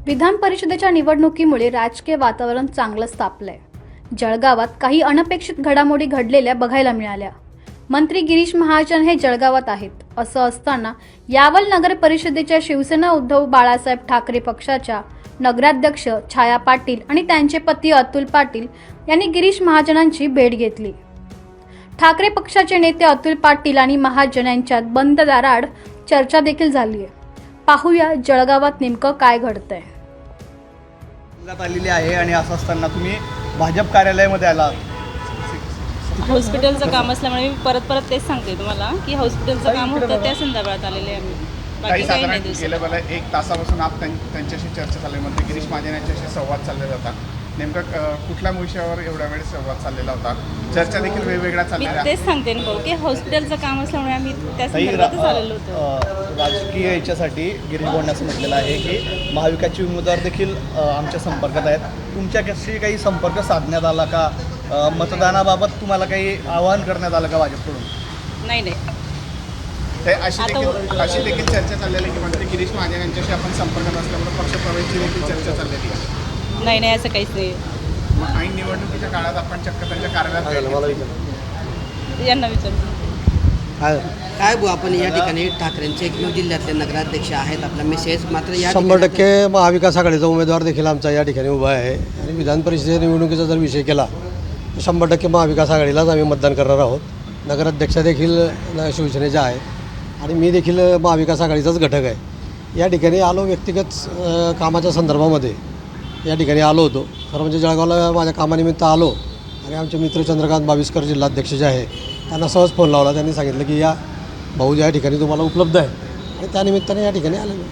विधान परिषदेच्या निवडणुकीमुळे राजकीय वातावरण चांगलंच तापलंय। जळगावात काही अनपेक्षित घडामोडी घडलेल्या बघायला मिळाल्या। मंत्री गिरीश महाजन हे जळगावात आहेत। असं असताना यावल नगर परिषदेच्या शिवसेना उद्धव बाळासाहेब ठाकरे पक्षाच्या नगराध्यक्ष छाया पाटील आणि त्यांचे पती अतुल पाटील यांनी गिरीश महाजनांची भेट घेतली। ठाकरे पक्षाचे नेते अतुल पाटील आणि महाजन यांच्यात बंद दाराआड चर्चा देखील झाली आहे। पाहूया जळगावात नेमकं काय घडतंय। आलेली आहे आणि असं असताना तुम्ही भाजप कार्यालयामध्ये आला। हॉस्पिटलचं काम असल्यामुळे मी परत तेच सांगते तुम्हाला की हॉस्पिटलचं काम होतं त्या संदर्भात आलेले आम्ही। बाकी काही नाही। गेल्या मला 1 तासापासून त्यांच्याशी चर्चा चालली, मंत्री गिरीश महाजन यांच्याशी संवाद चाललेला होता। नेमका कुठल्या विषयावर एवढ्या वेळ संवाद चाललेला होता? चर्चा देखील वेगवेगळ्या चाललेल्या। मी तेच सांगते ना भाऊ की हॉस्पिटलचं काम असल्यामुळे आम्ही त्या संदर्भातच आलेलो होतो। राजकीय याच्यासाठी गिरीश भाऊंनी असं म्हटलेलं आहे की महाविकासचे उमेदवार देखील आमच्या संपर्कात आहेत। तुमच्याशी काही संपर्क साधण्यात आला का? मतदानाबाबत तुम्हाला काही आवाहन करण्यात आलं का भाजपकडून? नाही ते अशी देखील चर्चा चाललेली की मंत्री गिरीश महाजन यांच्याशी आपण संपर्कात असल्यामुळे पक्षप्रवेशची देखील चर्चा चाललेली आहे। नाही असं काहीच नाही। मग ऐन निवडणुकीच्या काळात आपण चक्क त्यांच्या कार्यालयात यांना विचारतो काय भाऊ, आपण या ठिकाणी ठाकरेंचे एकमेव जिल्ह्यातले नगराध्यक्ष आहेत, आपला मेसेज मात्र या 100% महाविकास आघाडीचा उमेदवार देखील आमचा या ठिकाणी उभा आहे आणि विधान परिषदेच्या निवडणुकीचा जर विषय केला तर 100% महाविकास आघाडीलाच आम्ही मतदान करणार आहोत। नगराध्यक्ष देखील शिवसेनेचा आहे आणि मी देखील महाविकास आघाडीचाच घटक आहे। या ठिकाणी आलो व्यक्तिगत कामाच्या संदर्भामध्ये या ठिकाणी आलो होतो। खरं म्हणजे जळगावला माझ्या कामानिमित्त आलो आणि आमचे मित्र चंद्रकांत बाविस्कर जिल्हाध्यक्ष जे आहे त्यांना सहज फोन लावला। त्यांनी सांगितलं की या भाऊ या ठिकाणी तुम्हाला उपलब्ध आहे आणि त्यानिमित्ताने या ठिकाणी आलेलो।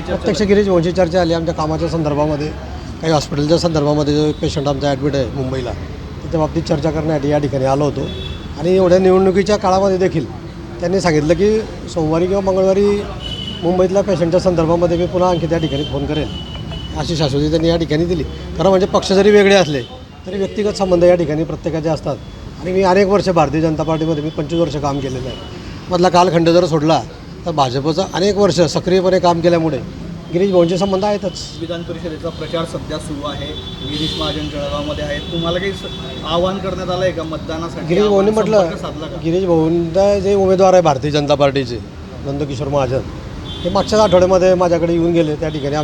प्रत्यक्ष गिरीश भाऊंची चर्चा आली आमच्या कामाच्या संदर्भामध्ये, काही हॉस्पिटलच्या संदर्भामध्ये। जो एक पेशंट आमचा ॲडमिट आहे मुंबईला, त्याच्या बाबतीत चर्चा करण्यासाठी या ठिकाणी आलो होतो। आणि एवढ्या निवडणुकीच्या काळामध्ये देखील त्यांनी सांगितलं की सोमवारी किंवा मंगळवारी मुंबईतल्या पेशंटच्या संदर्भामध्ये मी पुन्हा आणखी त्या ठिकाणी फोन करेन, अशी शाश्वती त्यांनी या ठिकाणी दिली। खरं म्हणजे पक्ष जरी वेगळे असले तरी व्यक्तिगत संबंध या ठिकाणी प्रत्येकाचे असतात। आणि मी अनेक वर्ष भारतीय जनता पार्टीमध्ये मी 25 वर्ष काम केलेलं आहे। मधला कालखंड जर सोडला तर भाजपचं अनेक वर्ष सक्रियपणे काम केल्यामुळे गिरीश भाऊंचे संबंध आहेतच। विधान परिषदेचा प्रचार सध्या सुरू आहे, गिरीश महाजन जळगावमध्ये आहेत, तुम्हाला काही आवाहन करण्यात आलं आहे का मतदानासाठी? गिरीश भाऊंनी म्हटलं, गिरीश भाऊंचा जे उमेदवार आहे भारतीय जनता पार्टीचे नंदकिशोर महाजन, हे मागच्याच आठवड्यामध्ये माझ्याकडे येऊन गेले। त्या ठिकाणी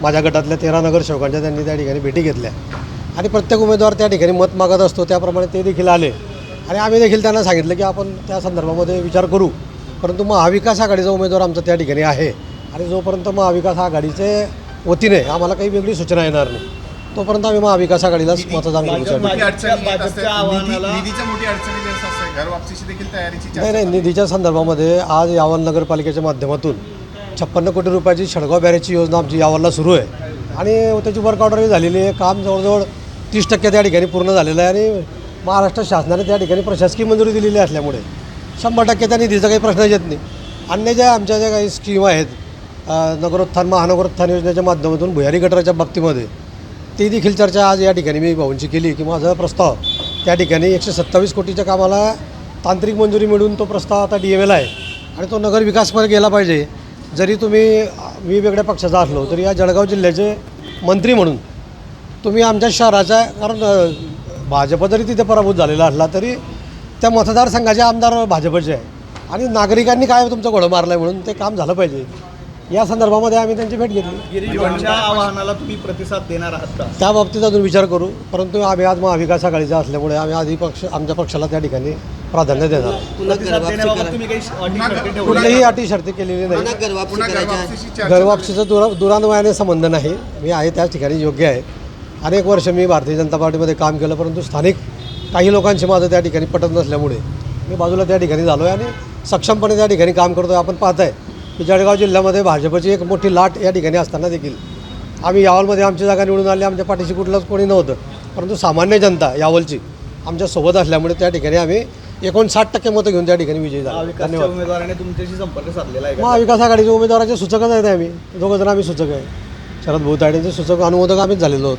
माझ्या गटातल्या 13 नगरसेवकांच्या त्यांनी त्या ठिकाणी भेटी घेतल्या आणि प्रत्येक उमेदवार त्या ठिकाणी मत मागत असतो त्याप्रमाणे ते देखील आले आणि आम्ही देखील त्यांना सांगितलं की आपण त्या संदर्भामध्ये विचार करू, परंतु महाविकास आघाडीचा उमेदवार आमचा त्या ठिकाणी आहे आणि जोपर्यंत महाविकास आघाडीचे वतीने आम्हाला काही वेगळी सूचना येणार नाही तोपर्यंत आम्ही महाविकास आघाडीलाच मतदान करू शकतो। नाही, निधीच्या संदर्भामध्ये आज यावल नगरपालिकेच्या माध्यमातून 56 कोटी रुपयाची शडगाव बॅरेजची योजना आमची यावलला सुरू आहे आणि त्याची वर्क ऑर्डरही झालेली आहे। काम जवळजवळ 30% त्या ठिकाणी पूर्ण झालेलं आहे आणि महाराष्ट्र शासनाने त्या ठिकाणी प्रशासकीय मंजुरी दिलेली असल्यामुळे 100% त्या निधीचा काही प्रश्न येत नाही। अन्य ज्या आमच्या ज्या काही स्कीम आहेत नगरोत्थान महानगरोत्थान योजनेच्या माध्यमातून भुयारी गटाराच्या बाबतीमध्ये ती देखील चर्चा आज या ठिकाणी मी भाऊंची केली की माझा प्रस्ताव त्या ठिकाणी 127 कोटीच्या कामाला तांत्रिक मंजुरी मिळून तो प्रस्ताव आता DML आहे आणि तो नगर विकासमध्ये गेला पाहिजे। जरी तुम्ही वेगवेगळ्या पक्षाचा असलो तरी या जळगाव जिल्ह्याचे मंत्री म्हणून तुम्ही आमच्या शहराचा, कारण भाजप जरी तिथे पराभूत झालेला असला तरी त्या मतदारसंघाचे आमदार भाजपचे आहे आणि नागरिकांनी काय तुमचा घोडा मारला आहे म्हणून ते काम झालं पाहिजे। या संदर्भामध्ये आम्ही त्यांची भेट घेतली। गिरीश भाऊंच्या आवाहनाला तुम्ही प्रतिसाद देणार आहात का? त्या बाबतीत अजून विचार करू, परंतु आम्ही आज महाविकास आघाडीचा असल्यामुळे आम्ही आधी आमच्या पक्षाला त्या ठिकाणी प्राधान्य देणार। कुठलीही अटी शर्ती केलेली नाही। घरवापसीचा दुरान्वयाने संबंध नाही, मी आहे त्याच ठिकाणी योग्य आहे। अनेक वर्ष मी भारतीय जनता पार्टीमध्ये काम केलं, परंतु स्थानिक काही लोकांशी माझं त्या ठिकाणी पटत नसल्यामुळे मी बाजूला त्या ठिकाणी झालो आहे आणि सक्षमपणे त्या ठिकाणी काम करतो आहे। आपण पाहत आहे की जळगाव जिल्ह्यामध्ये भाजपची एक मोठी लाट या ठिकाणी असताना देखील आम्ही यावलमध्ये आमची जागा निवडून आली, आमच्या पाठीशी कुठलंच कोणी नव्हतं, परंतु सामान्य जनता यावलची आमच्या सोबत असल्यामुळे त्या ठिकाणी आम्ही 59% मतं घेऊन त्या ठिकाणी विजयी झालो। धन्यवाद। उमेदवाराने तुमच्याशी संपर्क साधलेला आहे? महाविकास आघाडीच्या उमेदवाराचे सूचकच आहेत आम्ही दोघं जण, आम्ही सूचक आहे। शरद भाऊ तायडेंचे सूचक अनुमोदक आम्हीच झालेलो आहोत।